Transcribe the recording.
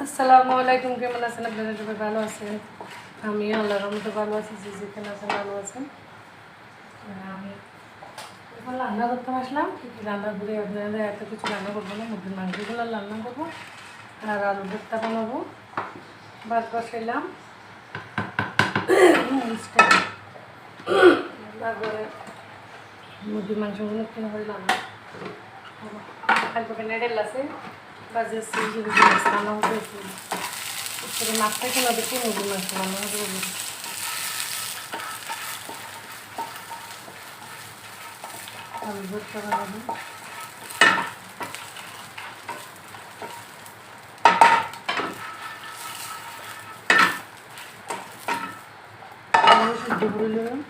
আসসালামু আলাইকুম, কেমন আছেন আপনারা? সবাই ভালো আছেন? আমিও আল্লাহর রহমতে ভালো আছি। যে যেখানে আছেন ভালো আছেন। আমি এখন রান্না করতে আসলাম। কী কী রান্না করে আপনারা এত কিছু রান্না করবো না, মুরগির মাংসগুলো রান্না করবো আর আলু ভর্তা বানাবো। ভাত বসাইলাম, তারপরে মুরগির মাংসগুলো কিনে করে রান্না খাইতে নেড়েল আছে বাজে রান্না হতে মাছটা কিনা দেখি মুরগির মাংস রান্না হতে বলবো। আলু ভর্তা বানাবো। সিদ্ধ করে নেবেন।